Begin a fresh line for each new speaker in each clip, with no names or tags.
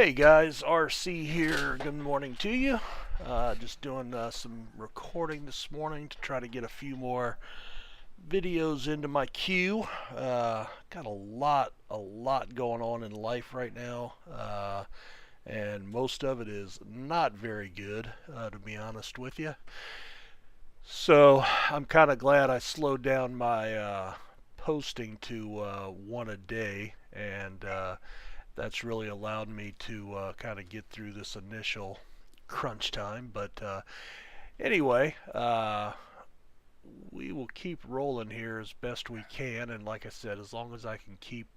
Hey guys, RC here. Good morning to you. Just doing some recording this morning to try to get a few more videos into my queue. Got a lot going on in life right now, and most of it is not very good, to be honest with you. So I'm kind of glad I slowed down my posting to one a day, and that's really allowed me to kind of get through this initial crunch time. But anyway, we will keep rolling here as best we can, and like I said, as long as I can keep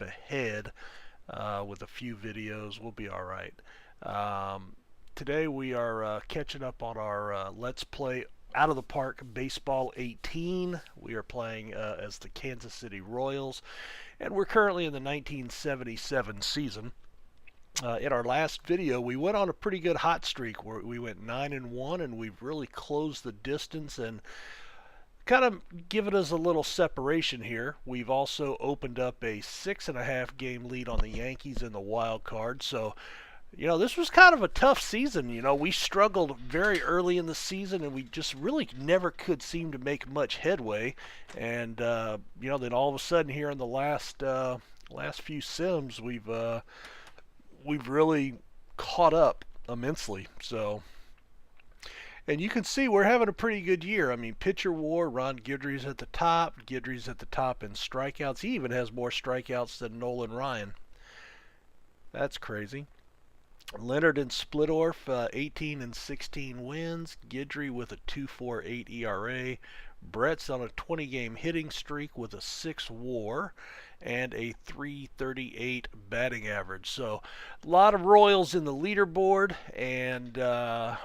ahead with a few videos, we'll be all right. Today we are catching up on our Let's Play Out of the Park Baseball 18. We are playing as the Kansas City Royals, and we're currently in the 1977 season. In our last video, we went on a pretty good hot streak where we went 9-1, and we've really closed the distance and kind of given us a little separation here. We've also opened up a 6.5 game lead on the Yankees in the wild card. So, this was kind of a tough season. We struggled very early in the season, and we just really never could seem to make much headway. And then all of a sudden here in the last few sims, we've really caught up immensely. So, and you can see we're having a pretty good year. I mean, pitcher WAR, Ron Guidry's at the top. Guidry's at the top in strikeouts. He even has more strikeouts than Nolan Ryan. That's crazy. Leonard and Splittorff, 18 and 16 wins. Guidry with a 2.48 ERA. Brett's on a 20-game hitting streak with a 6 WAR and a 338 batting average. So a lot of Royals in the leaderboard, and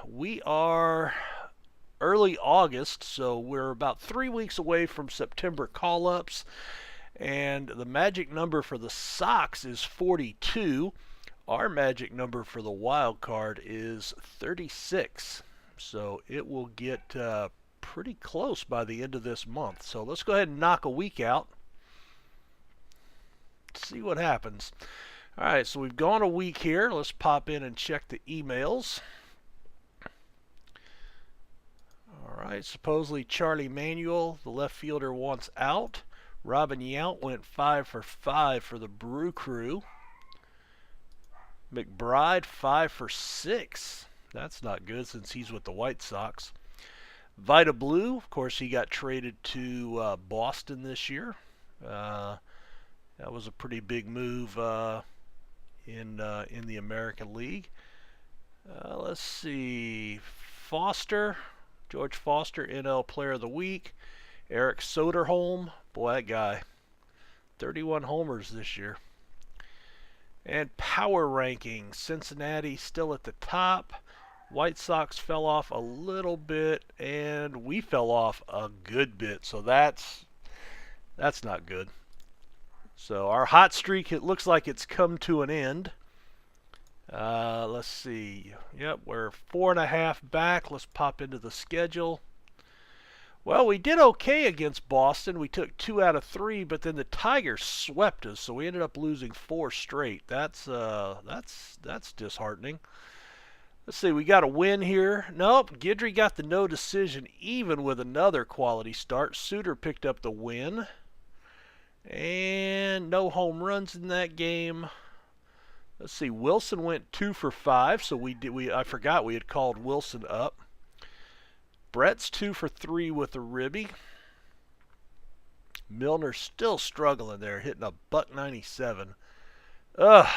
we are early August, so we're about 3 weeks away from September call-ups, and the magic number for the Sox is 42. Our magic number for the wild card is 36, so it will get pretty close by the end of this month. So let's go ahead and knock a week out. See what happens. All right, so we've gone a week here. Let's pop in and check the emails. All right, supposedly Charlie Manuel, the left fielder, wants out. Robin Yount went 5 for 5 for the Brew Crew. McBride 5 for 6. That's not good since he's with the White Sox. Vita Blue, of course, he got traded to Boston this year. That was a pretty big move in the American League. Let's see. George Foster, NL Player of the Week. Eric Soderholm, boy, that guy, 31 homers this year. And power rankings, Cincinnati still at the top. White Sox fell off a little bit, and we fell off a good bit. So that's not good. So our hot streak, it looks like it's come to an end. Let's see. Yep, we're 4.5 back. Let's pop into the schedule. Well, we did okay against Boston. We took 2 out of 3, but then the Tigers swept us, so we ended up losing 4 straight. That's disheartening. Let's see, we got a win here. Nope, Guidry got the no decision even with another quality start. Suter picked up the win. And no home runs in that game. Let's see, Wilson went 2 for 5, so I forgot we had called Wilson up. Brett's 2 for 3 with a ribby. Milner's still struggling there, hitting a .197. Ugh,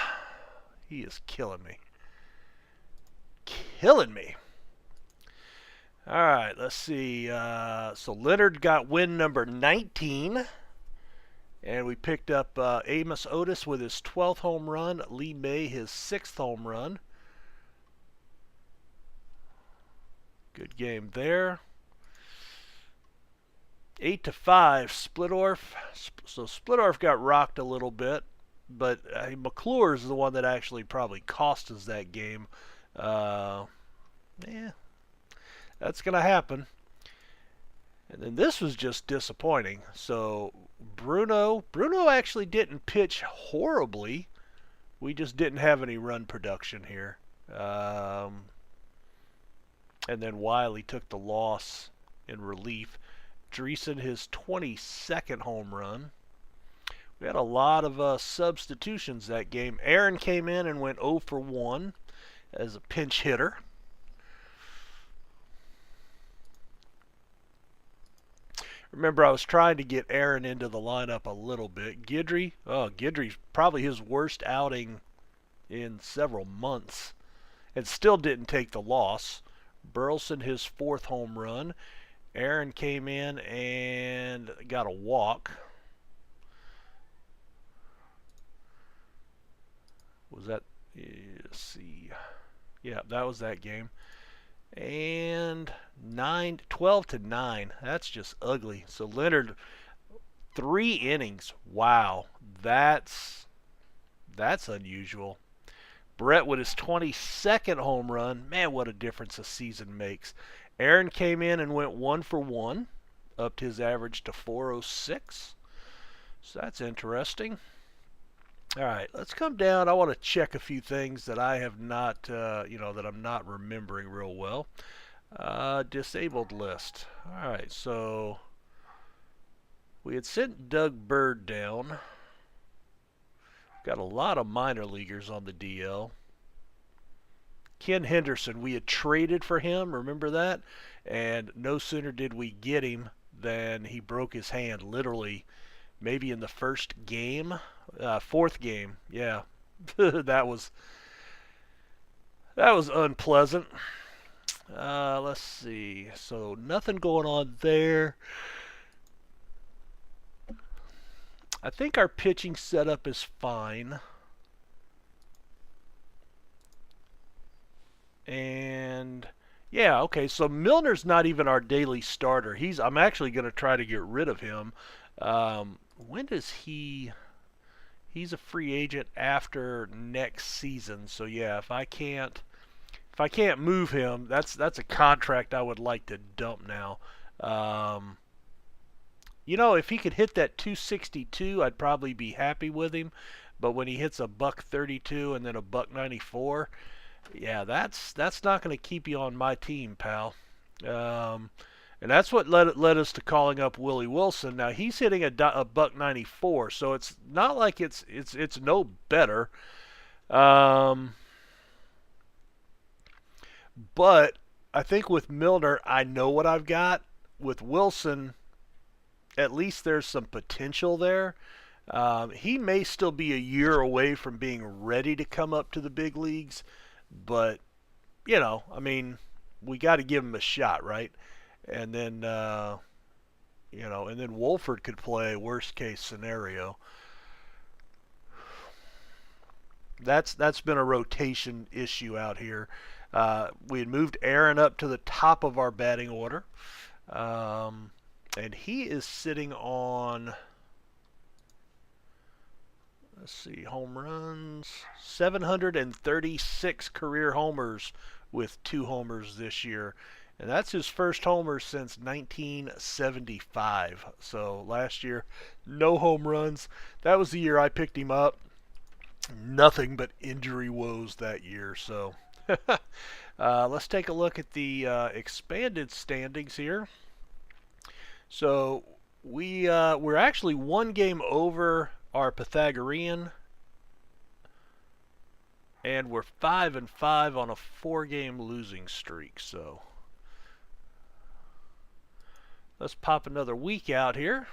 he is killing me. Killing me. All right, let's see. So Leonard got win number 19. And we picked up Amos Otis with his 12th home run. Lee May his 6th home run. Good game there. 8-5, Splittorff. So Splittorff got rocked a little bit, but McClure is the one that actually probably cost us that game. Yeah, that's going to happen. And then this was just disappointing. So Bruno actually didn't pitch horribly, We just didn't have any run production here. And then Wiley took the loss in relief. Dreesen his 22nd home run. We had a lot of substitutions that game. Aaron came in and went 0 for 1 as a pinch hitter. Remember, I was trying to get Aaron into the lineup a little bit. Guidry's probably his worst outing in several months, and still didn't take the loss. Burleson his 4th home run. Aaron came in and got a walk. Was that? Let's see. Yeah, that was that game. And 12 to 9. That's just ugly. So Leonard, 3 innings. Wow, that's unusual. Brett with his 22nd home run. Man, what a difference a season makes. Aaron came in and went 1 for 1, upped his average to 406. So that's interesting. All right, let's come down. I want to check a few things that I have not, that I'm not remembering real well. Disabled list. All right, so we had sent Doug Bird down. Got a lot of minor leaguers on the DL. Ken Henderson, we had traded for him, remember that? And no sooner did we get him than he broke his hand, literally, maybe in the first game, 4th game. Yeah, that was unpleasant. Let's see. So nothing going on there. I think our pitching setup is fine. And yeah, okay, so Milner's not even our daily starter. I'm actually going to try to get rid of him. When does he's a free agent after next season. So yeah, if I can't move him, that's a contract I would like to dump now. If he could hit that 262, I'd probably be happy with him. But when he hits a $132 and then a $194, yeah, that's not going to keep you on my team, pal. And that's what led us to calling up Willie Wilson. Now he's hitting a $194, so it's not like it's no better. But I think with Milner, I know what I've got. With Wilson, at least there's some potential there. He may still be a year away from being ready to come up to the big leagues, but we got to give him a shot, right? And then and then Wolford could play worst case scenario. That's been a rotation issue out here. We had moved Aaron up to the top of our batting order. And he is sitting on, let's see, home runs, 736 career homers with 2 homers this year. And that's his first homer since 1975. So last year, no home runs. That was the year I picked him up. Nothing but injury woes that year. So let's take a look at the expanded standings here. So we're actually 1 game over our Pythagorean, and we're 5-5 on a 4-game losing streak. So let's pop another week out here.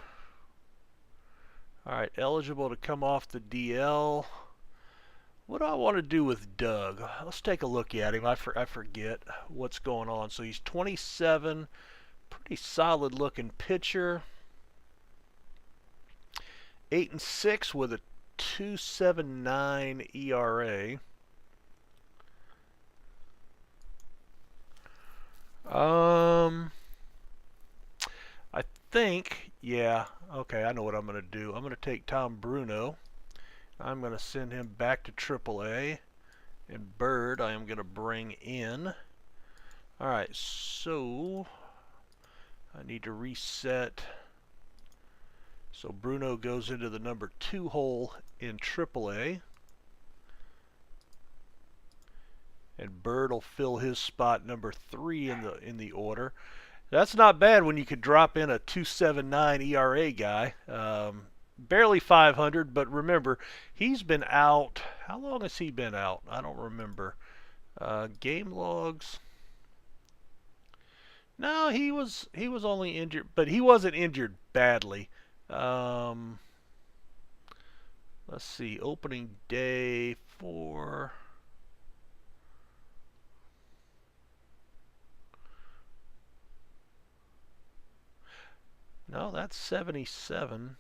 All right, eligible to come off the DL. What do I want to do with Doug? Let's take a look at him. I forget what's going on. So he's 27. Pretty solid looking pitcher. 8-6 with a 2.79 ERA. I think, yeah, okay, I know what I'm going to do. I'm going to take Tom Bruno. I'm going to send him back to AAA. And Bird, I am going to bring in. All right, so I need to reset. So Bruno goes into the number 2 hole in AAA. and Bird will fill his spot number 3 in the order. That's not bad when you could drop in a 2.79 ERA guy. Barely 500, but remember, he's been out. How long has he been out? I don't remember. Game logs. No, he was only injured, but he wasn't injured badly. Let's see, opening day for. No, that's 77.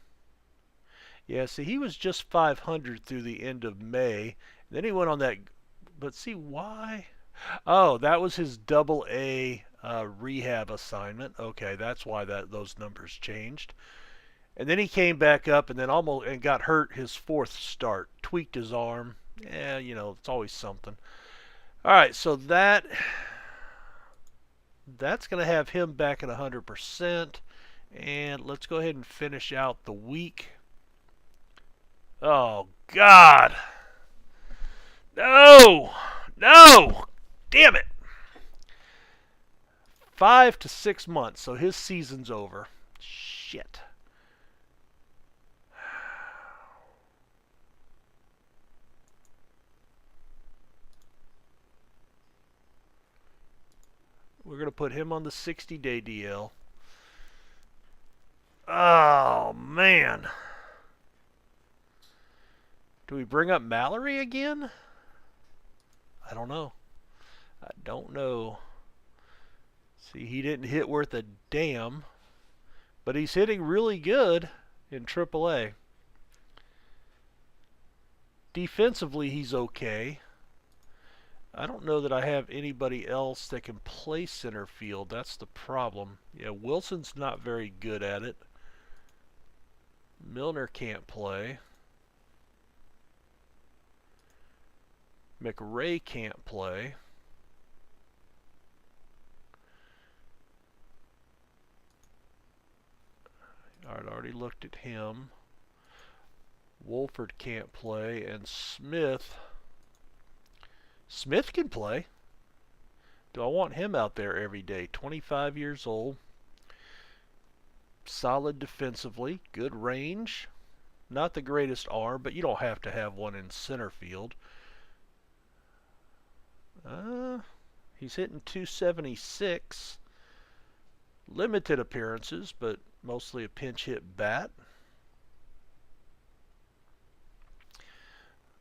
Yeah, see, he was just 500 through the end of May. Then he went on that. But see why? Oh, that was his double A rehab assignment. Okay, that's why those numbers changed. And then he came back up and then almost and got hurt his 4th start. Tweaked his arm. Yeah, you know, it's always something. All right, so that's going to have him back at 100%. And let's go ahead and finish out the week. Oh, God. No. No. Damn it. 5 to 6 months, so his season's over. Shit. We're going to put him on the 60-day DL. Oh, man. Do we bring up Mallory again? I don't know. I don't know. See, he didn't hit worth a damn, but he's hitting really good in AAA. Defensively, he's okay. I don't know that I have anybody else that can play center field. That's the problem. Yeah, Wilson's not very good at it. Milner can't play. McRae can't play. Alright, I already looked at him. Wolford can't play, and Smith can play. Do I want him out there every day? 25 years old. Solid defensively. Good range. Not the greatest arm, but you don't have to have one in center field. He's hitting 276. Limited appearances, but mostly a pinch hit bat.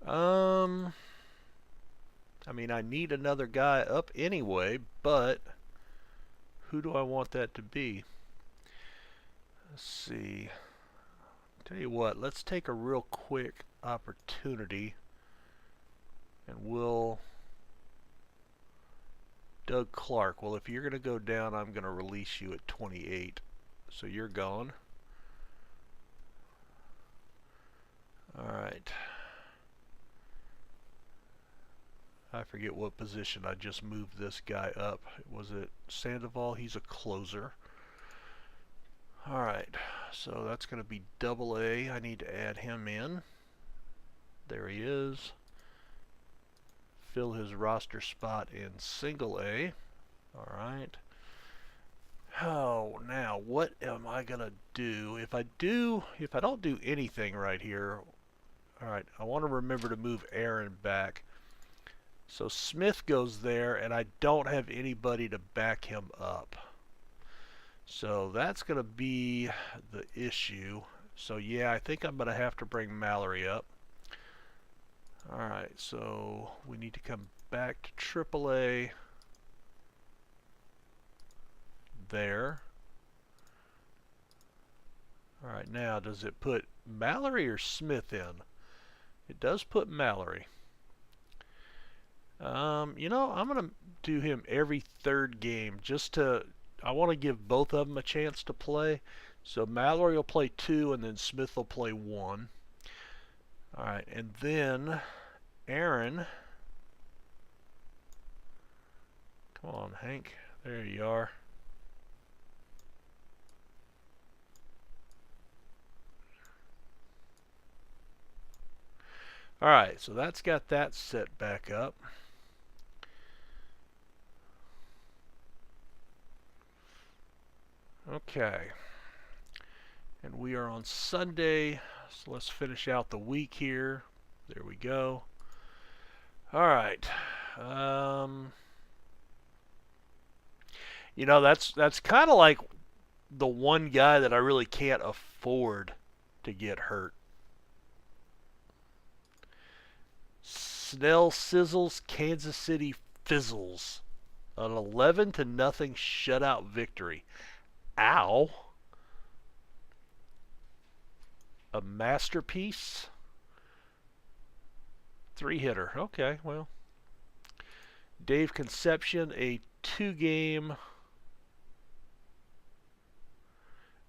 I mean, I need another guy up anyway, but who do I want that to be? Let's see. Tell you what, let's take a real quick opportunity and we'll Doug Clark. Well, if you're going to go down, I'm going to release you at 28. So you're gone. Alright. I forget what position I just moved this guy up. Was it Sandoval? He's a closer. Alright, so that's going to be double A. I need to add him in. There he is. Fill his roster spot in single A. Alright. Oh, now what am I going to do? If I don't do anything right here, alright, I want to remember to move Aaron back. So Smith goes there, and I don't have anybody to back him up. So that's going to be the issue. So yeah, I think I'm going to have to bring Mallory up. Alright, so we need to come back to AAA. There. Alright, now does it put Mallory or Smith in? It does put Mallory. You know, I'm going to do him every 3rd game just to, I want to give both of them a chance to play. So Mallory will play 2 and then Smith will play 1. Alright, and then Aaron. Come on, Hank. There you are. Alright, so that's got that set back up. Okay. And we are on Sunday, so let's finish out the week here. There we go. All right. You know, that's kind of like the one guy that I really can't afford to get hurt. Snell sizzles, Kansas City fizzles. An 11-0 shutout victory. Ow. A masterpiece. 3-hitter. Okay, well. Dave Conception, a 2-game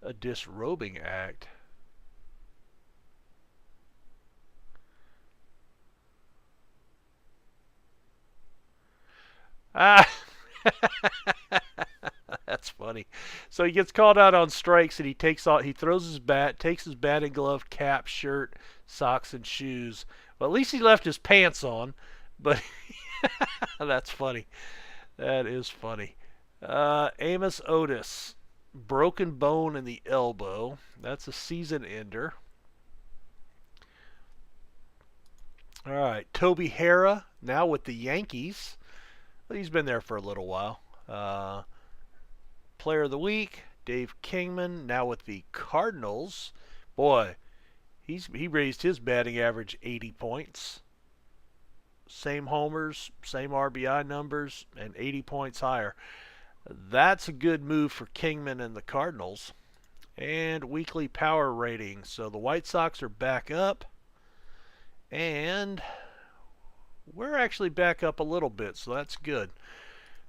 a disrobing act. Ah, that's funny. So he gets called out on strikes, and he throws his bat, takes his batting glove, cap, shirt, socks, and shoes. Well, at least he left his pants on. But that's funny. That is funny. Amos Otis, broken bone in the elbow. That's a season ender. All right, Toby Harrah, now with the Yankees. He's been there for a little while. Player of the week, Dave Kingman, now with the Cardinals. Boy, he raised his batting average 80 points. Same homers, same RBI numbers, and 80 points higher. That's a good move for Kingman and the Cardinals. And weekly power rating. So the White Sox are back up. And we're actually back up a little bit, so that's good.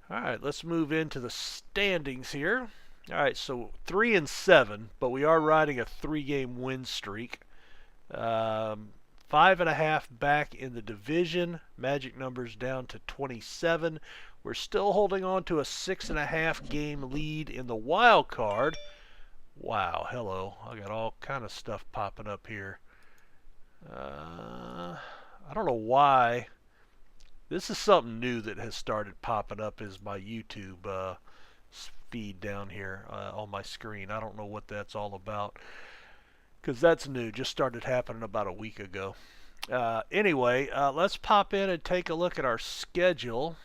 All right, let's move into the standings here. All right, so 3-7, but we are riding a 3-game win streak. 5.5 back in the division. Magic numbers down to 27. We're still holding on to a 6.5 game lead in the wild card. Wow, hello. I got all kind of stuff popping up here. I don't know why. This is something new that has started popping up is my YouTube feed down here on my screen. I don't know what that's all about because that's new. Just started happening about a week ago. Anyway, let's pop in and take a look at our schedule.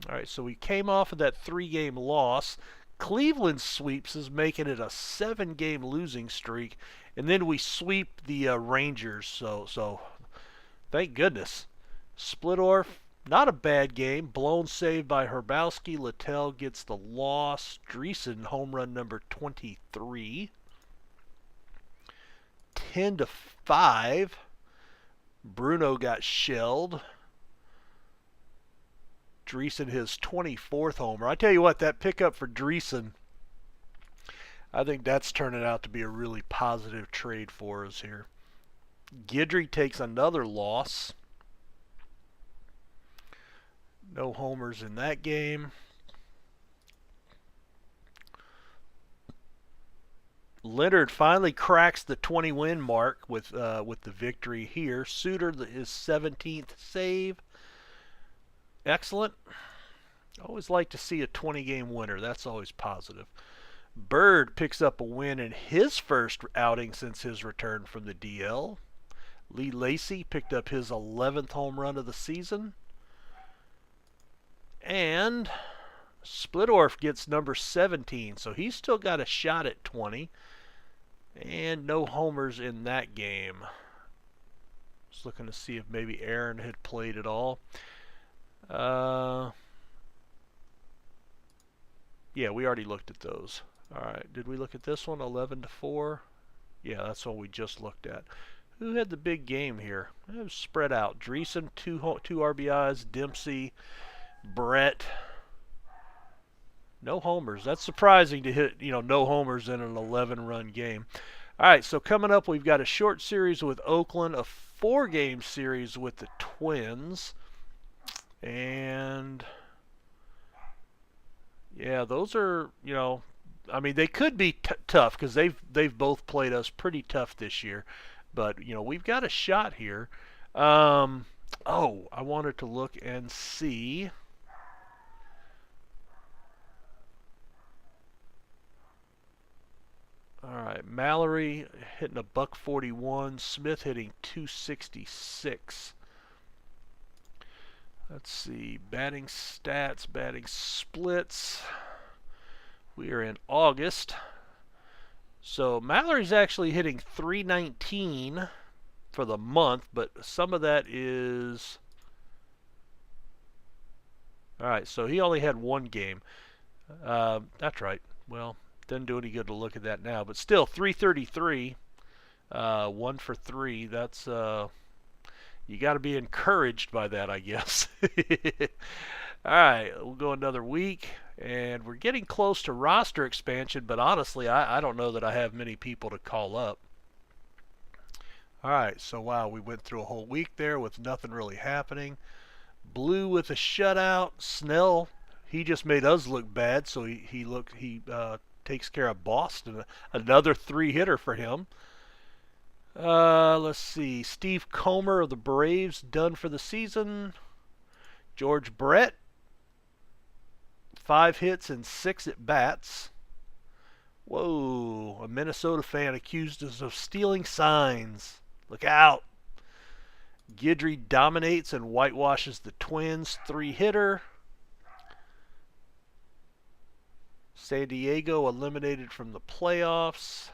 All right, so we came off of that 3-game loss. Cleveland sweeps is making it a 7-game losing streak, and then we sweep the Rangers. So thank goodness. Splittorf, not a bad game. Blown save by Herbowski. Littell gets the loss. Dreesen, home run number 23. 10-5. Bruno got shelled. Dreesen his 24th homer. I tell you what, that pickup for Dreesen, I think that's turning out to be a really positive trade for us here. Guidry takes another loss. No homers in that game. Leonard finally cracks the 20-win mark with the victory here. Suter, his 17th save. Excellent. Always like to see a 20-game winner. That's always positive. Bird picks up a win in his first outing since his return from the DL. Lee Lacy picked up his 11th home run of the season. And Splittorf gets number 17, so he's still got a shot at 20. And no homers in that game. Just looking to see if maybe Aaron had played at all. Yeah, we already looked at those. All right, did we look at this one? 11-4. Yeah, that's what we just looked at. Who had the big game here? It was spread out. Dreesen, two RBIs. Dempsey, Brett. No homers. That's surprising to hit, no homers in an 11-run game. All right, so coming up, we've got a short series with Oakland, a 4-game series with the Twins. And yeah, those are, I mean, they could be tough because they've both played us pretty tough this year. But, we've got a shot here. I wanted to look and see. All right, Mallory hitting a $141. Smith hitting 266. Let's see, batting stats, batting splits. We are in August. So Mallory's actually hitting 319 for the month, but some of that is... All right, so he only had one game. That's right. Well, doesn't do any good to look at that now, but still 333, 1 for 3. That's you got to be encouraged by that, I guess. All right, we'll go another week, and we're getting close to roster expansion, but honestly, I don't know that I have many people to call up. All right, so wow, we went through a whole week there with nothing really happening. Blue with a shutout. Snell, he just made us look bad, so he takes care of Boston. Another 3-hitter for him. Let's see. Steve Comer of the Braves done for the season. George Brett, 5 hits and 6 at bats. Whoa, a Minnesota fan accused us of stealing signs. Look out. Guidry dominates and whitewashes the Twins, 3-hitter. San Diego eliminated from the playoffs.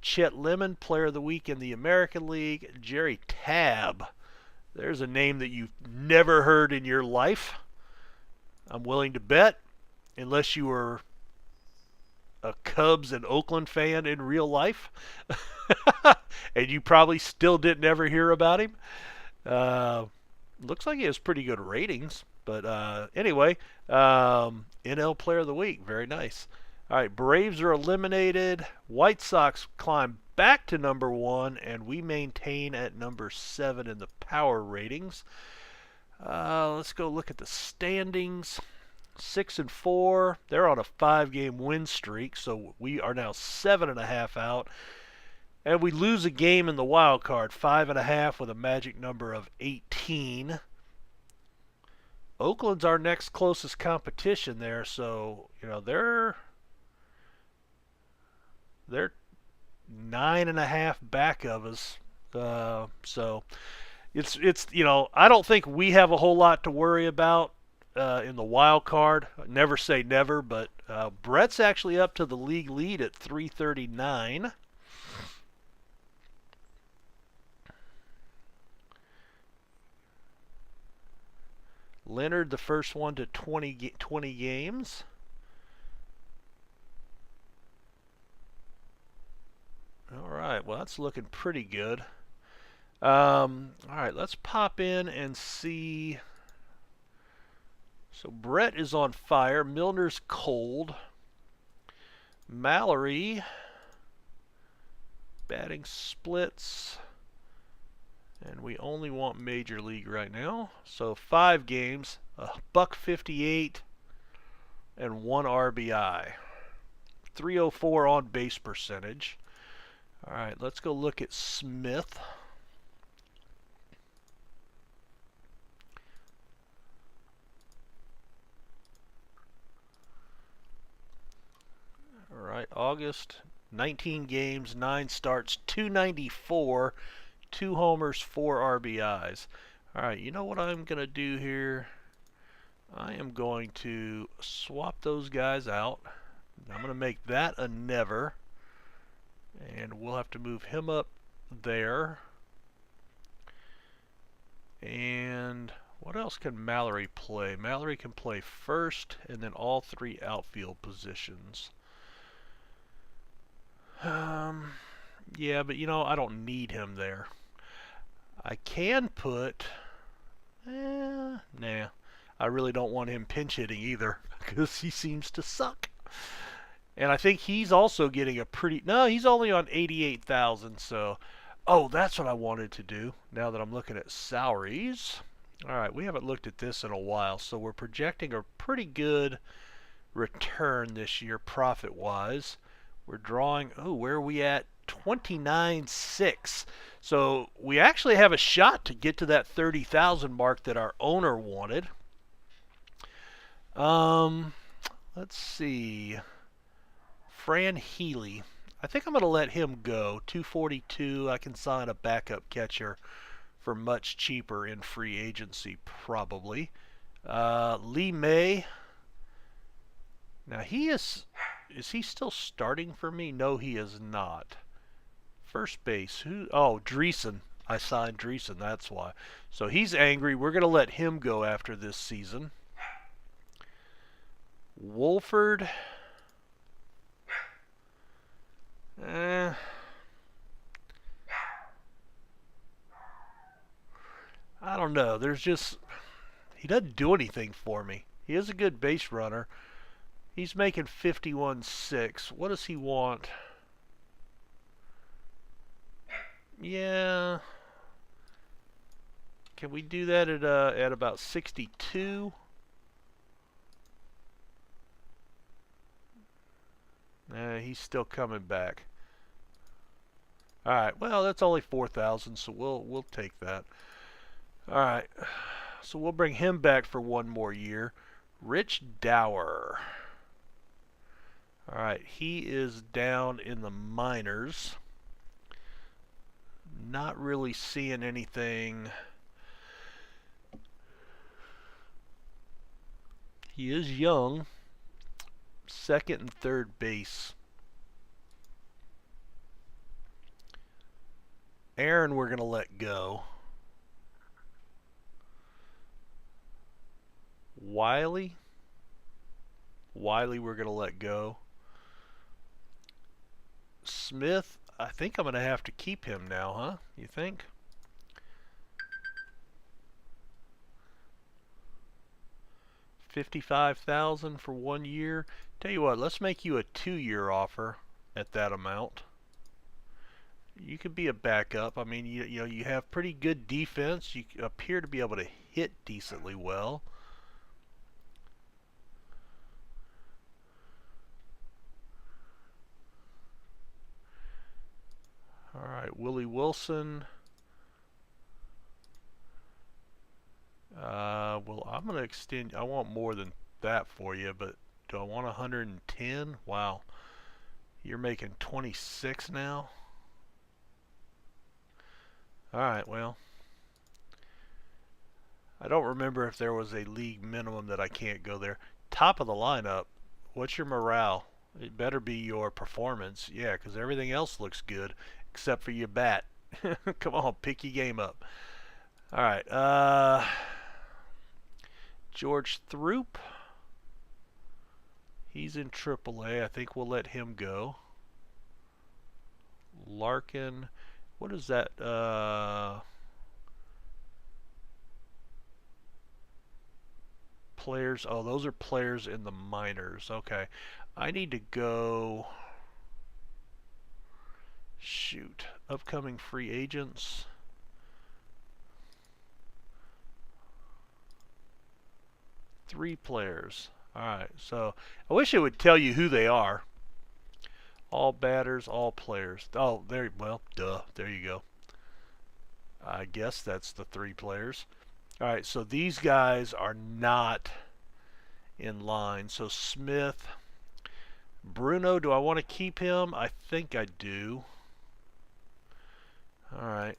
Chet Lemon, player of the week in the American League. Jerry Tabb, there's a name that you've never heard in your life. I'm willing to bet, unless you were a Cubs and Oakland fan in real life, and you probably still didn't ever hear about him. Looks like he has pretty good ratings, but anyway, NL Player of the Week, very nice. All right, Braves are eliminated. White Sox climb back to number 1, and we maintain at number 7 in the power ratings. Let's go look at the standings. 6-4. They're on a 5-game win streak, so we are now 7.5 out. And we lose a game in the wild card, 5.5 with a magic number of 18. Oakland's our next closest competition there, so they're 9.5 back of us. So it's I don't think we have a whole lot to worry about in the wild card. Never say never, but Brett's actually up to the league lead at 339. Leonard, the first one to 20 games. All right, well, that's looking pretty good. All right, let's pop in and see. So Brett is on fire. Milner's cold. Mallory, batting splits. And we only want Major League right now. So 5 games, a $158 and 1 RBI. 304 on base percentage. All right, let's go look at Smith. All right, August, 19 games, 9 starts, 294. 2 homers, 4 RBIs. All right, you know what I'm going to do here? I am going to swap those guys out. I'm going to make that a never. And we'll have to move him up there. And what else can Mallory play? Mallory can play first and then all 3 outfield positions. Yeah, but I don't need him there. I can put, nah, I really don't want him pinch hitting either, because he seems to suck. And I think he's also getting a pretty, no, he's only on 88,000, so, oh, that's what I wanted to do, now that I'm looking at salaries. All right, we haven't looked at this in a while, so we're projecting a pretty good return this year, profit-wise. We're drawing, oh, where are we at? 29.6. So we actually have a shot to get to that 30,000 mark that our owner wanted. Let's see. Fran Healy. I think I'm going to let him go. 242. I can sign a backup catcher for much cheaper in free agency, probably. Lee May. Now he is he still starting for me? No, he is not. First base. Who? Oh, Dreesen. I signed Dreesen. That's why. So he's angry. We're going to let him go after this season. Wolford. I don't know. There's just he doesn't do anything for me. He is a good base runner. He's making 51.6. What does he want? Yeah. Can we do that at about 62? He's still coming back. All right. Well, that's only 4,000, so we'll take that. All right. So we'll bring him back for one more year. Rich Dower. All right. He is down in the minors. Not really seeing anything. He is young. Second and third base. Aaron we're going to let go. Wiley we're going to let go. Smith, I think I'm going to have to keep him now, huh? You think? $55,000 for 1 year. Tell you what, let's make you a 2-year offer at that amount. You could be a backup. I mean, you know, you have pretty good defense. You appear to be able to hit decently well. All right, Willie Wilson. Well, I'm going to extend. I want more than that for you, but do I want 110? Wow. You're making 26 now? All right, well. I don't remember if there was a league minimum that I can't go there. Top of the lineup, what's your morale? It better be your performance. Yeah, because everything else looks good except for your bat. Come on, pick your game up. All right. George Throop. He's in AAA. I think we'll let him go. Larkin. What is that? Players. Oh, those are players in the minors. Okay. I need to go. Shoot. Upcoming free agents. Three players. Alright, so I wish it would tell you who they are. All batters, all players. Oh, there, well, duh, there you go. I guess that's the 3 players. Alright, so these guys are not in line. So Smith, Bruno, do I want to keep him? I think I do. Alright.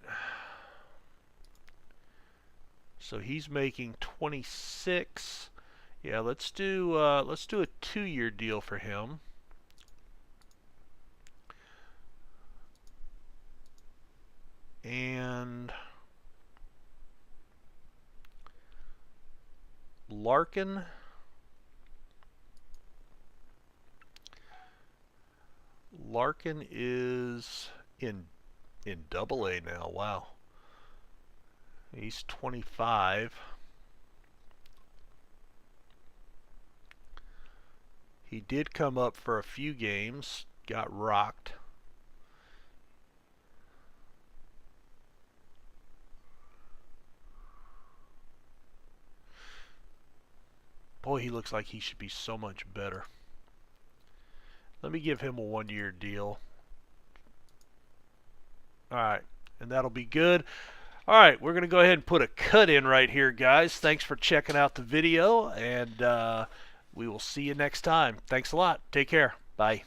So he's making 26. Yeah, let's do a 2-year deal for him. And Larkin. Larkin is in AA now. Wow. He's 25. He did come up for a few games, got rocked. Boy, he looks like he should be so much better. Let me give him a 1-year deal. Alright, and that'll be good. Alright, we're going to go ahead and put a cut in right here, guys. Thanks for checking out the video, and we will see you next time. Thanks a lot. Take care. Bye.